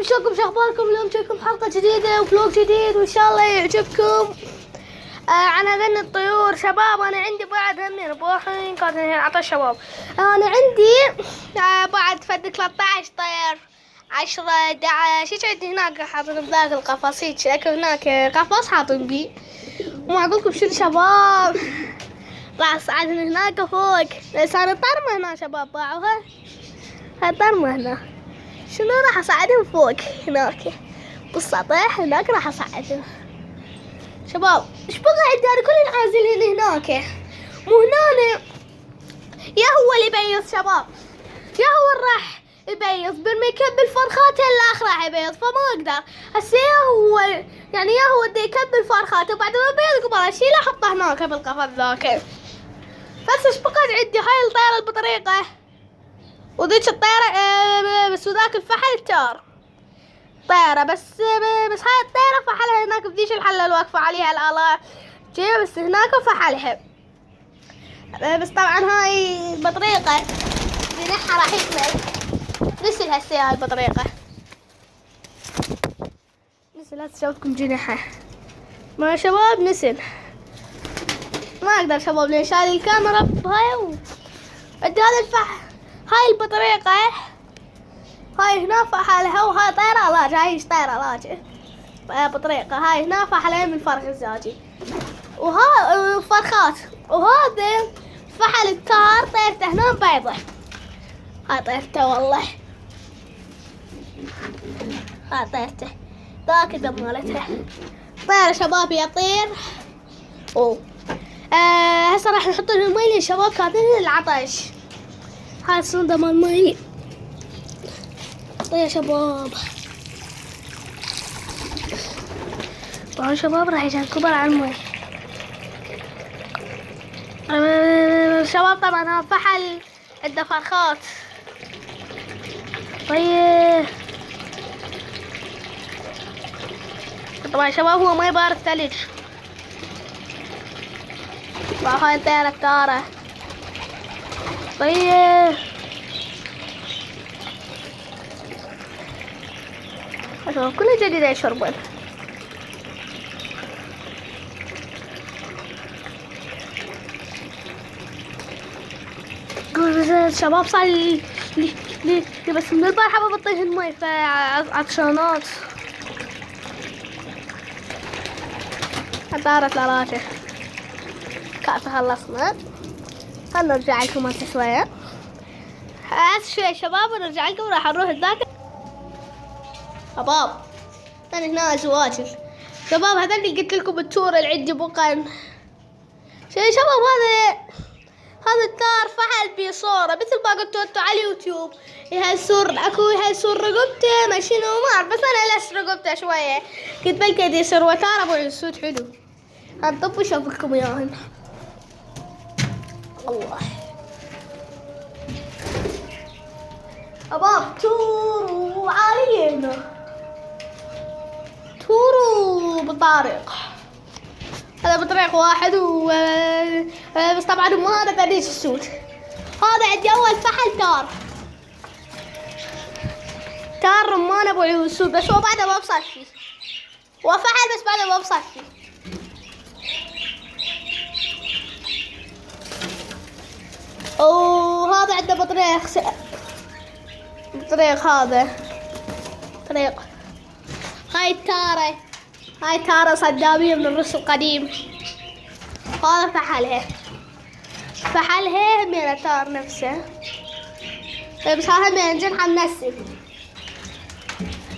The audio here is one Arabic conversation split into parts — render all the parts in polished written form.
شباب شلونكم؟ شو اخباركم؟ اليوم جايكم حلقة جديدة وفلوق جديد وان شاء الله يعجبكم. عن هذين الطيور شباب. انا عندي بعد همين بوحين قاعد عطى شباب. انا عندي بعد فد 13 طير 10 11 ايش عندي هناك حاطين بذاك القفص هيك هناك قفص حاطين بيه. وما اقولكم شنو شباب راح اصعد من هناك فوق. بس انا طرمة هنا شباب باعوها. هاي طرمة هنا. شنو راح اصعدهم فوق هناك بالسطح هناك راح اصعدهم شباب. ايش بقى عندي انا كل عازلين هناك مو هنا. يا هو اللي يبيض شباب يا هو راح يبيض بالما يكبل فرخاته الاخر راح يبيض فما اقدر هسه يا هو يعني يا هو بده يكبل فرخاته وبعد ما يبيض قبل اشيله احطه هناك بالقفص ذاك. بس ايش بقى عندي هاي الطيرة البطريقة وذيك الطيرة بس وذاك الفحل تار طيرة بس هاي الطيرة فحلها هناك بذيش الحلة اللي واقفة عليها الآلة جاية بس هناك فحلها. بس طبعا هاي البطريقة جناحها راح يكمل نسل هسه. هاي البطريقة نسل هسه شوفكم جناحها ما شباب نسل. ما اقدر شباب لين شايل الكاميرا بهاي عندي هذا الفحل. هاي البطريقة هاي هنا فحلها وهاي طيرة لاجة. هاي طيرة لاجة بطريقة. هاي هنا فحلها من فرخ الزاجي وها فرخات. وهذا فحل التار طيرته هنا بيضة. هاي طيرته والله هاي طيرته ذاك البيض مالتها طيرة شباب يطير. هسه راح نحط له المي للشباب كاتبين العطش. هاي الصندة مال مي يا شباب. طبعا شباب راح يجي كبر على المي. شباب طبعا ها فحل عنده فرخات. طيب طبعا شباب هو ما يبارد ثلج. هاي الطيارة التارة. طيب شباب كله جديد يشربون. شباب صار لي بس من البارحة ببطيش المي فعطشانات. طارت لراجة كأس خلصنا. خلنا نرجع لكم هسه شوية. هسه شوية شباب ونرجع لكم. راح نروح ذاك شباب ثاني هنا زواجل شباب. هذا اللي قلت لكم التور اللي عندي بقن شباب. هذا التار فحل بصورة مثل ما قلتوا انتوا على اليوتيوب. يهالسور اكو يهالسور رقبته ما شنو ما اعرف بس انا لس رقبته شوية قلت بلكي يصير وتار ابو السود حلو. هنطب وشوف لكم اياهن. الله شباب تور عالية هنا تور بطارق. هذا بطريق واحد بس طبعا ما هذا قديش السود. هذا عندي اول فحل تار رمان ابو عيون السود بس هو بعده ما بصار فيه. هو فحل بس بعده ما بصار فيه. وهذا عنده بطريق هذا طريق. هاي تارة صدامية من الرسل القديم. هذا فحلها من التار نفسه بس هذا من جنحة منسل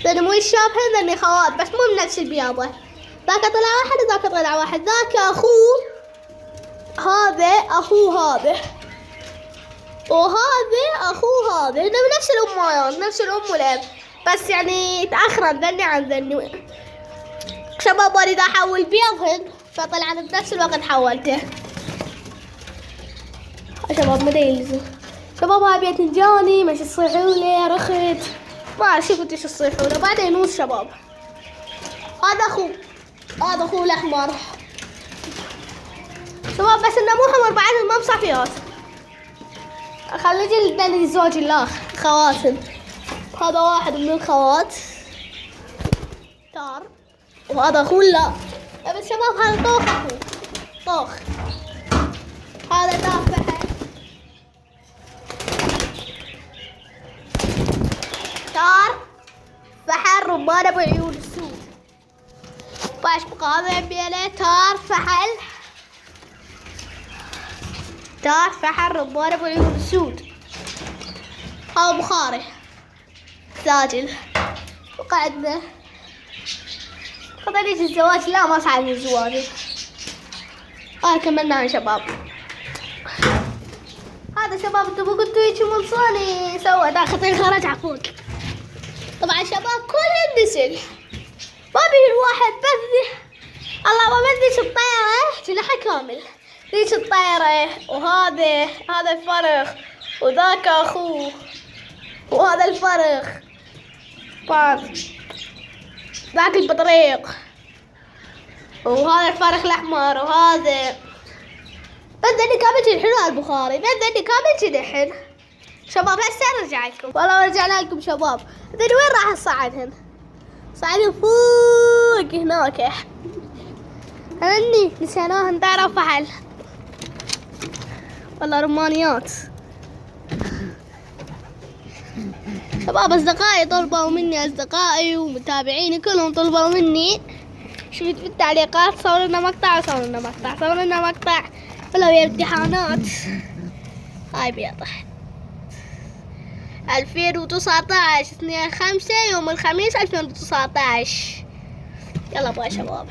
لأنه مو يشابه لأنه خوات بس مو من نفس البياضة. ذاك طلع واحد وذاك طلع واحد. ذاك أخوه هذا أخوه هذا وهذا أخوه هذا. من نفس الأم نفس الأم والأب بس يعني تأخرت ذني عن ذني شباب. وانا اذا احول بيضهن فطلع بنفس الوقت حولته شباب. ما يلزم شباب. هاي بيت نجاني مش تصيحولي رخت ما اعرف شو كنتش تصيحوله بعدين يموت شباب. هذا اخوه الاحمر شباب بس انه مو حمر بعد ما بصفيات. خلي نجي للزوج الاخ خواتم. هذا واحد من الخوات تار، وهذا أخوه لا. بس شباب هذا طوخ أخوه، طوخ. هذا تار فحل، تار فحل رمان أبو عيون السود. باش بقى هذا يبيله تار فحل، تار فحل رمان أبو عيون السود. هذا بخاري ساجل. وقعدنا قضيت الزواج، لا ما صعد الزواج. كملنا يا شباب. هذا شباب انتم قلتوا يجي منصاني سوى دا خطين خرج عفوك. طبعا شباب كلهم نسل، ما بيه الواحد بس الله ما بديش الطيرة جناحها كامل، ليش الطيرة. هذا الفرخ، وذاك اخوه، وهذا الفرخ ذاك البطريق، وهذا الفرخ الاحمر، وهذا بدني كامل حلو البخاري، بدني كامل دحين. شباب هسه ارجع لكم، والله رجعنا لكم شباب. بدني وين راح اصعدهن؟ صعدين فوق هناك. هني نسيناهن دار فحل، والله رمانيات. شباب أصدقائي طلبوا مني، أصدقائي ومتابعيني كلهم طلبوا مني شفت في التعليقات صور لنا مقطع، صور لنا مقطع، صور لنا مقطع ولو هي امتحانات. هاي بيضح 2019 2/5 يوم الخميس 2019. يلا بقى شباب.